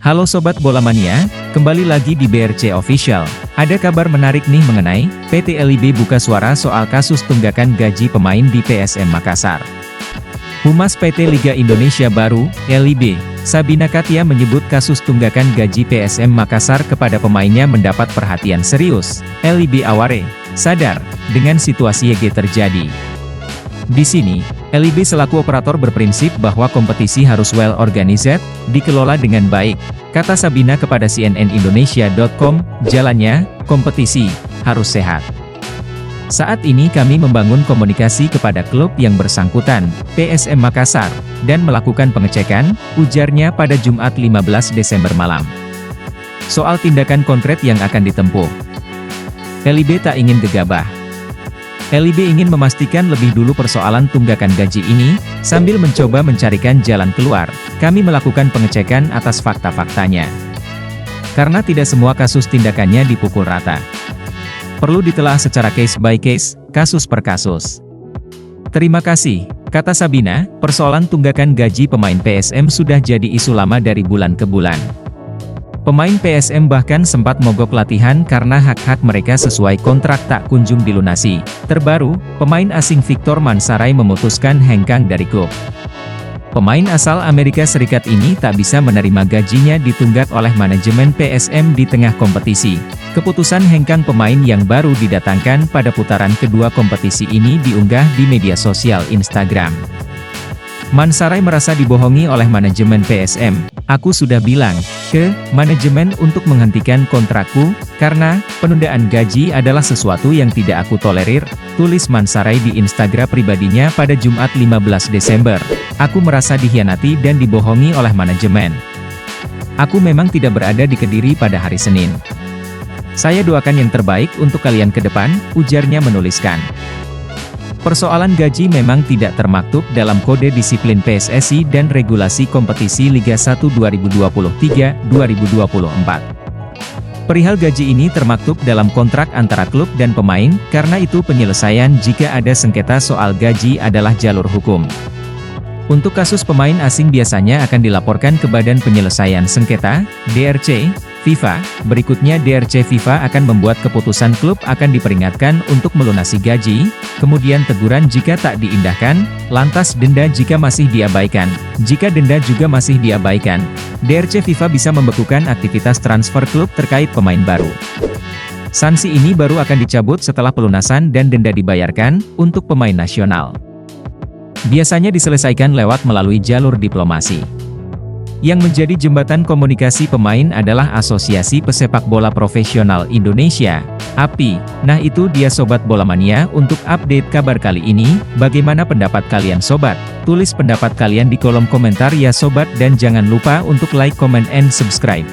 Halo Sobat Bola Mania, kembali lagi di BRC Official. Ada kabar menarik nih mengenai PT LIB buka suara soal kasus tunggakan gaji pemain di PSM Makassar. Humas PT Liga Indonesia Baru, LIB, Sabina Katia menyebut kasus tunggakan gaji PSM Makassar kepada pemainnya mendapat perhatian serius. LIB Aware sadar dengan situasi yang terjadi. Di sini, LIB selaku operator berprinsip bahwa kompetisi harus well organized, dikelola dengan baik. Kata Sabina kepada cnnindonesia.com, jalannya, kompetisi, harus sehat. Saat ini kami membangun komunikasi kepada klub yang bersangkutan, PSM Makassar, dan melakukan pengecekan, ujarnya pada Jumat 15 Desember malam. Soal tindakan konkret yang akan ditempuh, LIB tak ingin gegabah. LIB ingin memastikan lebih dulu persoalan tunggakan gaji ini, sambil mencoba mencarikan jalan keluar. Kami melakukan pengecekan atas fakta-faktanya. Karena tidak semua kasus tindakannya dipukul rata. Perlu ditelah secara case by case, kasus per kasus. Terima kasih, kata Sabina, persoalan tunggakan gaji pemain PSM sudah jadi isu lama dari bulan ke bulan. Pemain PSM bahkan sempat mogok latihan karena hak-hak mereka sesuai kontrak tak kunjung dilunasi. Terbaru, pemain asing Victor Mansaray memutuskan hengkang dari klub. Pemain asal Amerika Serikat ini tak bisa menerima gajinya ditunggak oleh manajemen PSM di tengah kompetisi. Keputusan hengkang pemain yang baru didatangkan pada putaran kedua kompetisi ini diunggah di media sosial Instagram. Mansaray merasa dibohongi oleh manajemen PSM. Aku sudah bilang ke manajemen untuk menghentikan kontrakku, karena penundaan gaji adalah sesuatu yang tidak aku tolerir, tulis Mansaray di Instagram pribadinya pada Jumat 15 Desember. Aku merasa dikhianati dan dibohongi oleh manajemen. Aku memang tidak berada di Kediri pada hari Senin. Saya doakan yang terbaik untuk kalian ke depan, ujarnya menuliskan. Persoalan gaji memang tidak termaktub dalam kode disiplin PSSI dan regulasi kompetisi Liga 1 2023-2024. Perihal gaji ini termaktub dalam kontrak antara klub dan pemain, karena itu penyelesaian jika ada sengketa soal gaji adalah jalur hukum. Untuk kasus pemain asing biasanya akan dilaporkan ke Badan Penyelesaian Sengketa, DRC, FIFA. Berikutnya DRC FIFA akan membuat keputusan klub akan diperingatkan untuk melunasi gaji, kemudian teguran jika tak diindahkan, lantas denda jika masih diabaikan. Jika denda juga masih diabaikan, DRC FIFA bisa membekukan aktivitas transfer klub terkait pemain baru. Sanksi ini baru akan dicabut setelah pelunasan dan denda dibayarkan, untuk pemain nasional. Biasanya diselesaikan lewat melalui jalur diplomasi. Yang menjadi jembatan komunikasi pemain adalah Asosiasi Pesepak Bola Profesional Indonesia, API. Nah itu dia Sobat Bola Mania untuk update kabar kali ini. Bagaimana pendapat kalian Sobat? Tulis pendapat kalian di kolom komentar ya Sobat, dan jangan lupa untuk like, comment, and subscribe.